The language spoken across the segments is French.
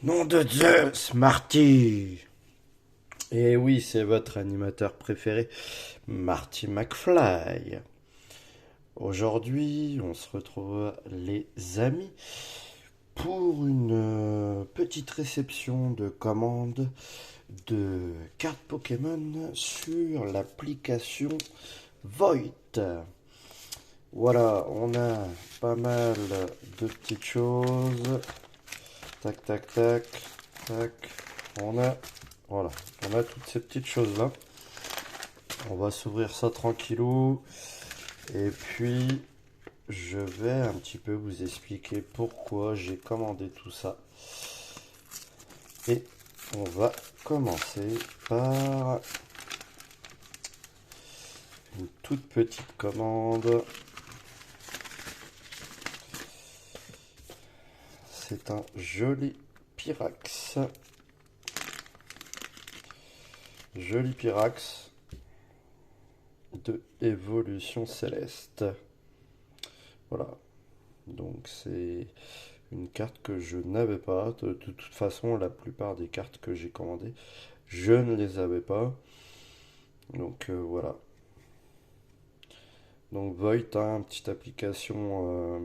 Nom de Zeus, Marty! Et oui, c'est votre animateur préféré, Marty McFly. Aujourd'hui, on se retrouve les amis pour une petite réception de commandes de cartes Pokémon sur l'application Void. Voilà, on a pas mal de petites choses. Tac, tac, tac, tac. On a, voilà, on a toutes ces petites choses-là. On va s'ouvrir ça tranquillou. Et puis, je vais un petit peu vous expliquer pourquoi j'ai commandé tout ça. Et on va commencer par une toute petite commande. C'est un joli Pyrax. Joli Pyrax de évolution céleste. Voilà. Donc c'est une carte que je n'avais pas. De toute façon, la plupart des cartes que j'ai commandées, je ne les avais pas. Donc voilà. Donc Void, hein, une petite application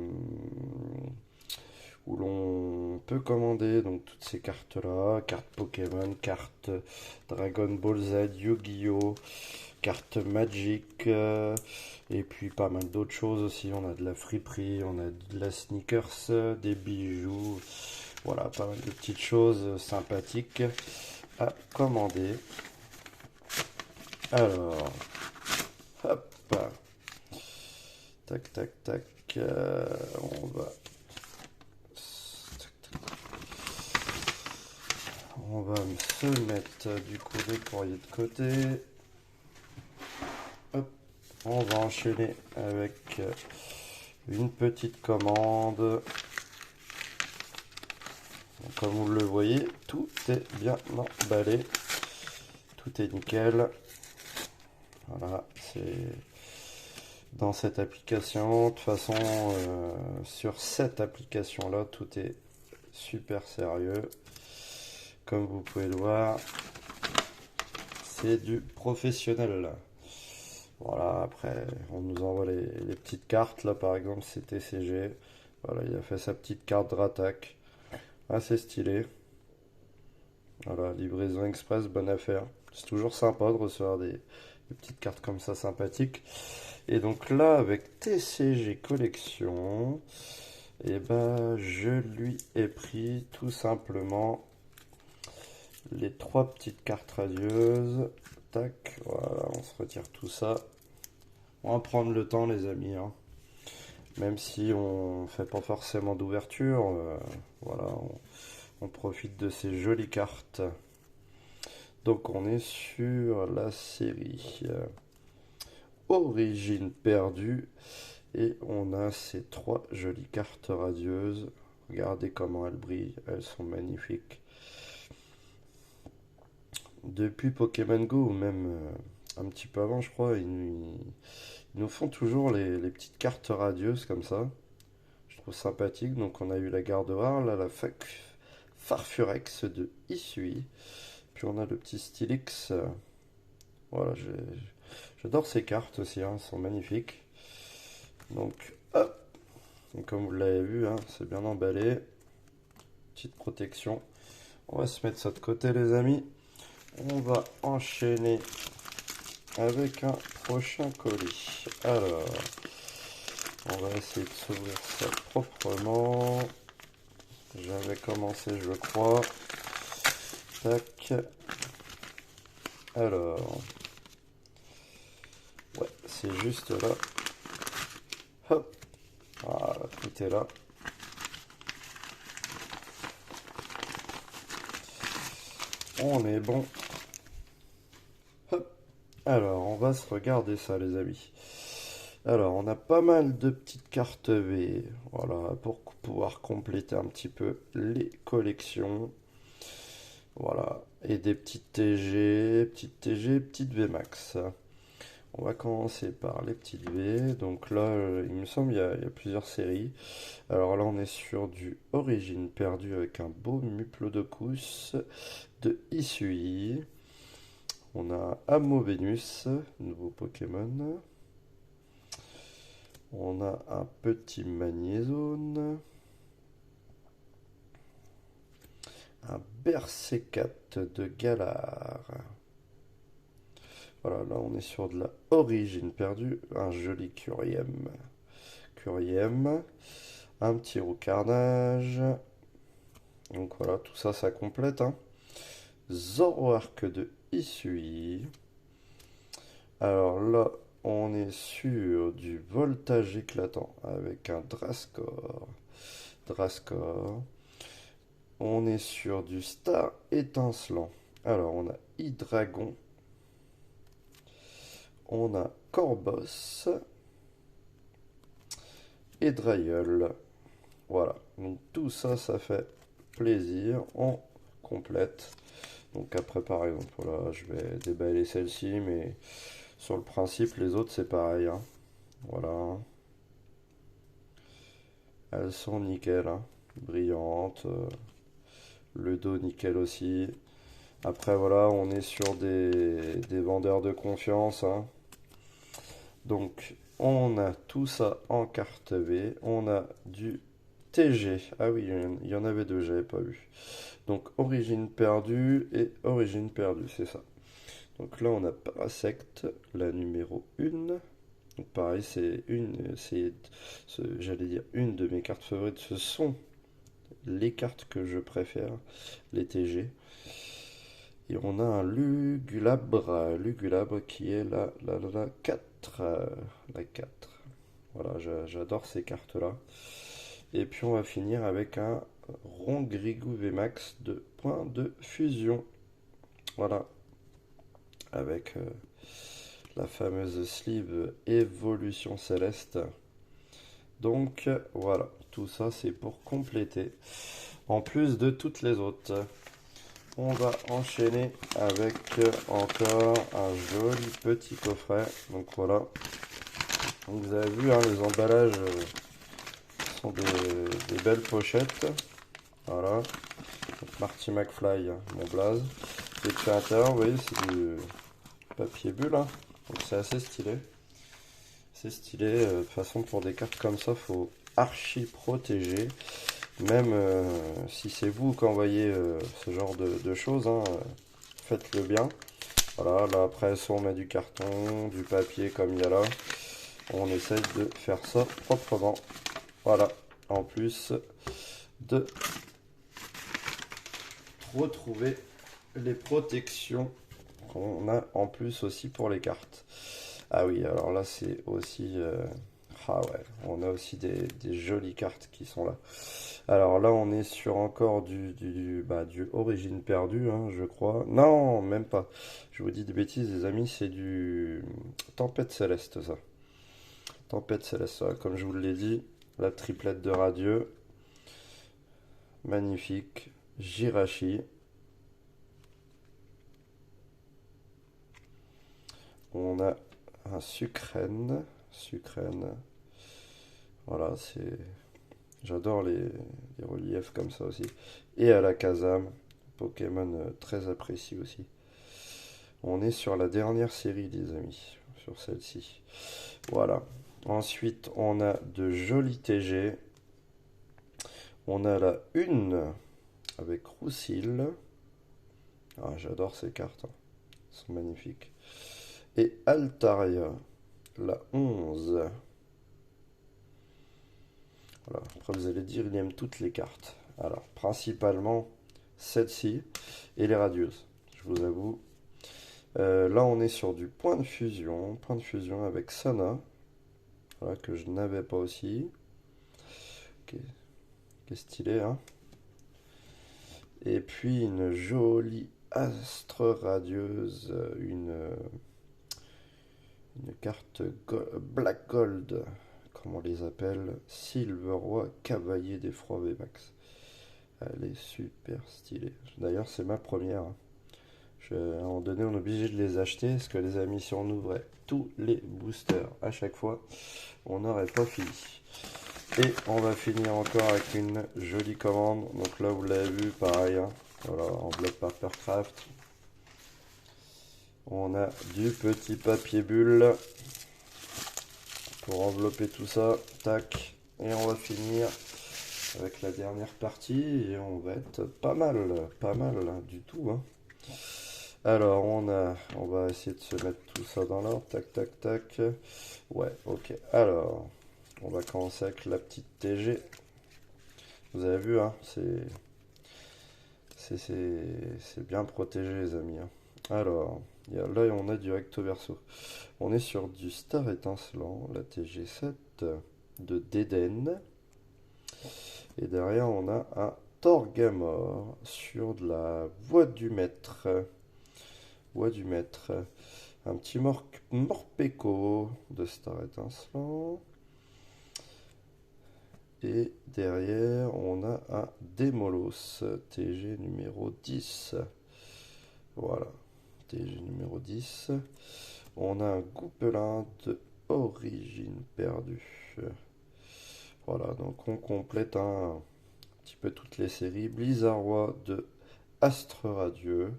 où l'on peut commander donc toutes ces cartes-là, cartes Pokémon, cartes Dragon Ball Z, Yu-Gi-Oh, cartes Magic, et puis pas mal d'autres choses aussi. On a de la friperie, on a de la sneakers, des bijoux, voilà, pas mal de petites choses sympathiques à commander. Alors, hop, tac, tac, tac, on va On va se mettre du coup le courrier de côté. Hop, on va enchaîner avec une petite commande. Donc, comme vous le voyez, tout est bien emballé. Tout est nickel. Voilà, c'est dans cette application. De toute façon, sur cette application-là, tout est super sérieux. Comme vous pouvez le voir, c'est du professionnel. Voilà, après, on nous envoie les petites cartes. Là, par exemple, c'est TCG. Voilà, il a fait sa petite carte de rattaque. Assez stylé. Voilà, livraison express, bonne affaire. C'est toujours sympa de recevoir des petites cartes comme ça sympathiques. Et donc là, avec TCG Collection, et ben, je lui ai pris tout simplement les trois petites cartes radieuses. Tac, voilà, on se retire tout ça. On va prendre le temps, les amis, hein. Même si on fait pas forcément d'ouverture, voilà, on profite de ces jolies cartes. Donc on est sur la série Origine perdue et on a ces trois jolies cartes radieuses. Regardez comment elles brillent, elles sont magnifiques. Depuis Pokémon Go, ou même un petit peu avant, je crois, ils nous font toujours les petites cartes radieuses comme ça. Je trouve sympathique. Donc on a eu la Gardevoir, là la Farfurex de Isui. Puis on a le petit Stylix. Voilà, j'adore ces cartes aussi, hein, elles sont magnifiques. Donc hop, et comme vous l'avez vu, hein, c'est bien emballé. Petite protection. On va se mettre ça de côté, les amis. On va enchaîner avec un prochain colis. Alors, on va essayer de s'ouvrir ça proprement. J'avais commencé, je crois. Tac. Alors, ouais, c'est juste là. Hop. Voilà, tout est là. On est bon. Hop. Alors, on va se regarder ça, les amis. Alors, on a pas mal de petites cartes V. Voilà, pour pouvoir compléter un petit peu les collections. Voilà. Et des petites TG, petites VMAX. On va commencer par les petites V. Donc là, il me semble il y a plusieurs séries. Alors là, on est sur du Origine perdue avec un beau Muplodocus de Isui. On a Amovenus, nouveau Pokémon. On a un petit Magnézone. Un Bersecat de Galar. Voilà, là on est sur de la Origine perdue. Un joli Curiem. Curiem. Un petit Roucarnage. Donc voilà, tout ça, ça complète. Hein. Zoroark de Isui. Alors là, on est sur du voltage éclatant avec un Drascore. Drascore. On est sur du Star étincelant. Alors, on a Hydragon. On a Corboss. Et Drayeul. Voilà. Donc tout ça, ça fait plaisir. On complète. Donc après, par exemple, là, je vais déballer celle-ci, mais sur le principe, les autres, c'est pareil. Hein. Voilà. Elles sont nickel. Hein. Brillantes. Le dos nickel aussi. Après voilà, on est sur des vendeurs de confiance. Hein. Donc on a tout ça en carte V. On a du TG. Ah oui, il y en avait deux, j'avais pas vu. Donc origine perdue et origine perdue, c'est ça. Donc là on a Parasect, la numéro 1. Donc pareil, j'allais dire une de mes cartes favorites. Ce sont les cartes que je préfère, les TG. Et on a un Lugulabre qui est la 4. La 4. Voilà, j'adore ces cartes-là. Et puis on va finir avec un Rongrigou VMAX de points de fusion. Voilà. Avec la fameuse sleeve Évolution Céleste. Donc voilà, tout ça c'est pour compléter. En plus de toutes les autres. On va enchaîner avec encore un joli petit coffret. Donc voilà. Donc vous avez vu, hein, les emballages sont des belles pochettes. Voilà. Donc Marty McFly, hein, mon blaze. Et puis à l'intérieur, vous voyez, c'est du papier bulle. Hein. Donc c'est assez stylé. C'est stylé. De toute façon, pour des cartes comme ça, faut archi protéger. Même si c'est vous qui envoyez ce genre de choses, hein, faites-le bien. Voilà, là après, soit on met du carton, du papier comme il y a là. On essaie de faire ça proprement. Voilà, en plus de retrouver les protections qu'on a en plus aussi pour les cartes. Ah oui, alors là c'est aussi... ah ouais, on a aussi des jolies cartes qui sont là. Alors là, on est sur encore du Origine perdue, hein, je crois. Non, même pas. Je vous dis des bêtises, les amis, c'est du Tempête Céleste, ça. Tempête Céleste, ça. Comme je vous l'ai dit, la triplette de Radieux. Magnifique. Jirachi. On a un Sucrène. Sucrène. Voilà, c'est... J'adore les reliefs comme ça aussi. Et à la Kazam, Pokémon très apprécié aussi. On est sur la dernière série, les amis, sur celle-ci. Voilà. Ensuite, on a de jolis TG. On a la 1 avec Roussil. Ah, j'adore ces cartes. Hein. Elles sont magnifiques. Et Altaria, la 11. Voilà. Après, vous allez dire, il aime toutes les cartes. Alors, principalement celle-ci et les radieuses. Je vous avoue. Là, on est sur du point de fusion. Point de fusion avec Sana. Voilà, que je n'avais pas aussi. Qui est stylé, hein. Et puis, une jolie astre radieuse. Une carte Black Gold. Comment on les appelle? Silver Roi Cavalier des Froids VMAX. Elle est super stylée. D'ailleurs, c'est ma première. À un moment donné, on est obligé de les acheter, parce que les amis, si on ouvrait tous les boosters à chaque fois, on n'aurait pas fini. Et on va finir encore avec une jolie commande. Donc là, vous l'avez vu, pareil, hein. Voilà, enveloppe Papercraft. On a du petit papier bulle pour envelopper tout ça. Tac. Et on va finir avec la dernière partie et on va être pas mal hein, du tout, hein. Alors on va essayer de se mettre tout ça dans l'ordre. Tac, tac, tac. Ouais, ok. Alors, on va commencer avec la petite TG. Vous avez vu, hein, c'est bien protégé, les amis, hein. Alors, là, on a du recto verso. On est sur du Star étincelant, la TG7 de Dédenne. Et derrière, on a un Torgamor sur de la voie du maître. Voie du maître. Un petit Morpeko de Star étincelant. Et derrière, on a un Démolos, TG numéro 10. Voilà, TG numéro 10. On a un Goupelin de Origine perdue. Voilà, donc on complète un petit peu toutes les séries. Blizzardois de Astre Radieux.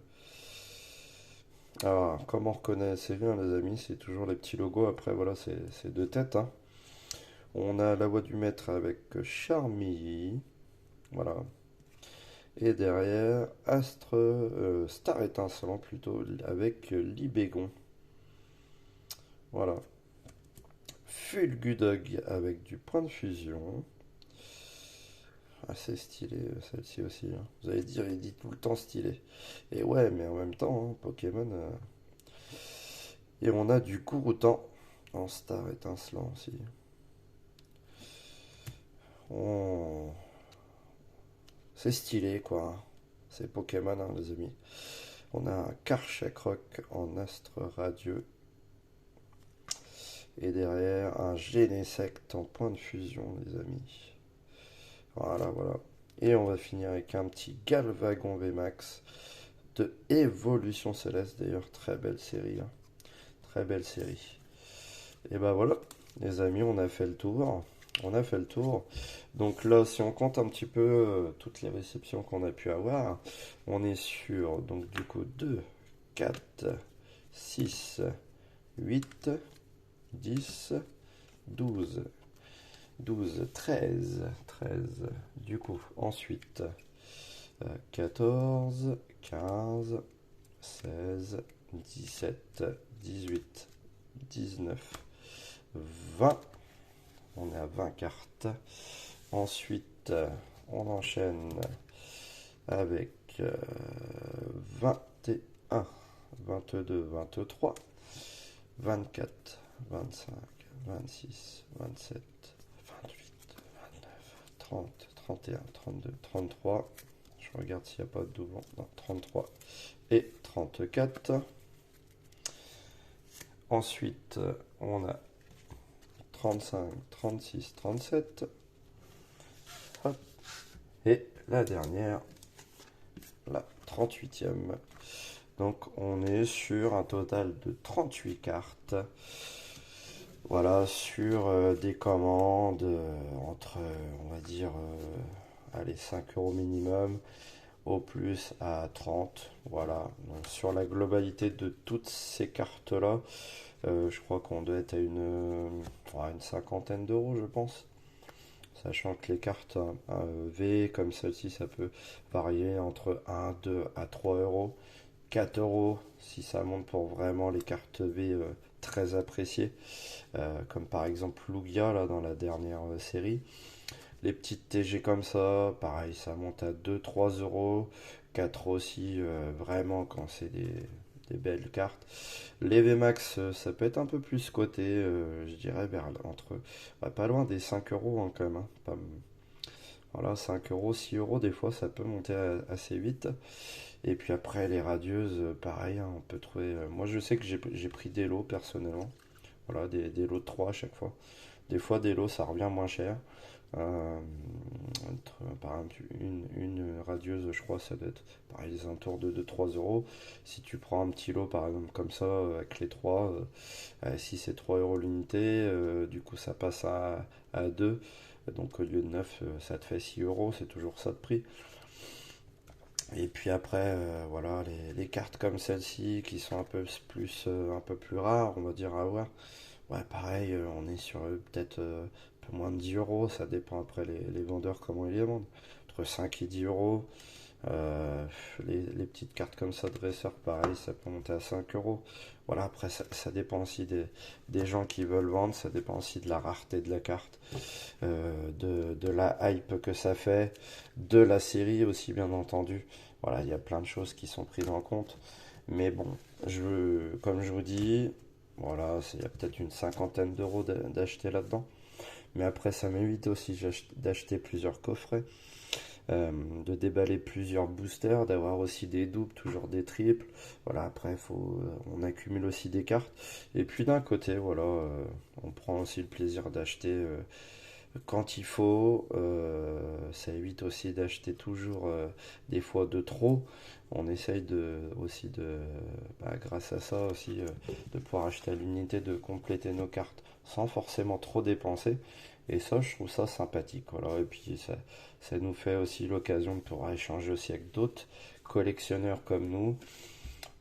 Alors, comme on reconnaît la série, hein, les amis, c'est toujours les petits logos. Après, voilà, c'est deux têtes, hein. On a la voix du maître avec Charmilly. Voilà. Et derrière, Star étincelant plutôt, avec Libégon. Voilà. Fulgudog avec du point de fusion. Assez stylé celle-ci aussi, hein. Vous allez dire, il dit tout le temps stylé. Et ouais, mais en même temps, hein, Pokémon. Et on a du Kurutan en Star étincelant aussi. On... C'est stylé quoi. C'est Pokémon, hein, les amis. On a un Karchakrok en Astre Radieux. Et derrière, un Genesect en point de fusion, les amis. Voilà, voilà. Et on va finir avec un petit Galvagon VMAX de Évolution Céleste. D'ailleurs, très belle série, hein. Très belle série. Et ben voilà, les amis, on a fait le tour. On a fait le tour. Donc là, si on compte un petit peu toutes les réceptions qu'on a pu avoir, on est sur, donc du coup, 2, 4, 6, 8, 10, 12, 12, 13, 13. Du coup, ensuite, 14, 15, 16, 17, 18, 19, 20. On est à 20 cartes. Ensuite, on enchaîne avec 21, 22, 23, 24, 25, 26, 27, 28, 29, 30, 31, 32, 33. Je regarde s'il n'y a pas de doublon. Non, 33 et 34. Ensuite, on a 35, 36, 37. Hop. Et la dernière, la 38e. Donc on est sur un total de 38 cartes. Voilà, sur des commandes entre, on va dire, allez, 5 euros minimum, au plus à 30. Voilà, donc, sur la globalité de toutes ces cartes-là, je crois qu'on doit être à une cinquantaine d'euros, je pense. Sachant que les cartes V comme celle-ci, ça peut varier entre 1, 2 à 3 euros, 4 euros si ça monte pour vraiment les cartes V très appréciées, comme par exemple Lugia là, dans la dernière série. Les petites TG comme ça, pareil, ça monte à 2-3 euros, 4 aussi, vraiment quand c'est des belles cartes. Les VMAX, ça peut être un peu plus coté, je dirais, pas loin des 5 euros hein, quand même, hein. Voilà, 5 euros, 6 euros, des fois ça peut monter assez vite. Et puis après, les radieuses, pareil, hein, on peut trouver. Moi, je sais que j'ai pris des lots personnellement. Voilà, des lots de 3 à chaque fois. Des fois, des lots, ça revient moins cher. Par exemple, une radieuse, je crois, ça doit être pareil, les alentours de 2-3 euros. Si tu prends un petit lot, par exemple, comme ça, avec les trois, si c'est 3 euros l'unité, du coup, ça passe à 2. Donc, au lieu de 9, ça te fait 6 euros. C'est toujours ça de prix. Et puis après, voilà, les cartes comme celle-ci, qui sont un peu plus rares, on va dire, à avoir. Ouais, pareil, on est sur peut-être un peu moins de 10 euros. Ça dépend après les vendeurs, comment ils les vendent. Entre 5 et 10 euros. Euh, les petites cartes comme ça, dresseur, pareil, ça peut monter à 5 euros. Voilà, après, ça dépend aussi des gens qui veulent vendre. Ça dépend aussi de la rareté de la carte, de la hype que ça fait, de la série aussi, bien entendu. Voilà, il y a plein de choses qui sont prises en compte. Mais bon, comme je vous dis, voilà, il y a peut-être une cinquantaine d'euros d'acheter là-dedans. Mais après, ça m'évite aussi d'acheter plusieurs coffrets, de déballer plusieurs boosters, d'avoir aussi des doubles, toujours des triples. Voilà, après, on accumule aussi des cartes. Et puis d'un côté, voilà, on prend aussi le plaisir d'acheter quand il faut. Ça évite aussi d'acheter toujours des fois de trop. On essaye aussi grâce à ça aussi, de pouvoir acheter à l'unité, de compléter nos cartes sans forcément trop dépenser. Et ça, je trouve ça sympathique. Voilà. Et puis ça nous fait aussi l'occasion de pouvoir échanger aussi avec d'autres collectionneurs comme nous,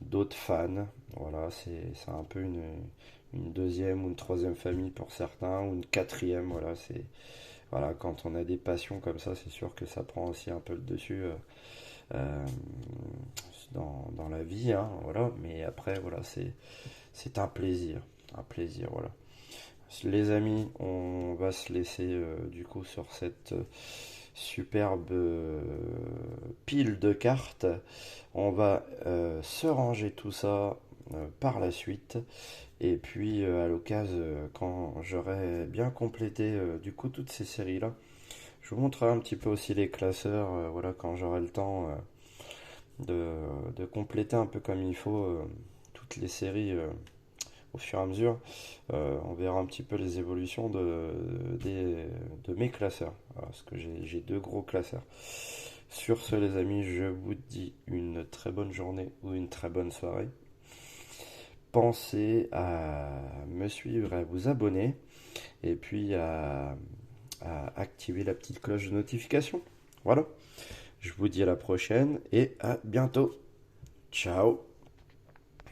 d'autres fans. Voilà, c'est un peu une deuxième ou une troisième famille pour certains, ou une quatrième. Voilà, quand on a des passions comme ça, c'est sûr que ça prend aussi un peu le dessus, euh, dans la vie, hein, voilà. Mais après, voilà, c'est un plaisir, voilà. Les amis, on va se laisser du coup sur cette superbe pile de cartes. On va se ranger tout ça par la suite. Et puis à l'occasion, quand j'aurai bien complété du coup toutes ces séries-là, je vous montrerai un petit peu aussi les classeurs, voilà, quand j'aurai le temps de compléter un peu comme il faut toutes les séries au fur et à mesure. On verra un petit peu les évolutions de mes classeurs. Voilà, parce que j'ai deux gros classeurs. Sur ce, les amis, je vous dis une très bonne journée ou une très bonne soirée. Pensez à me suivre et à vous abonner. Et puis à activer la petite cloche de notification. Voilà. Je vous dis à la prochaine et à bientôt. Ciao.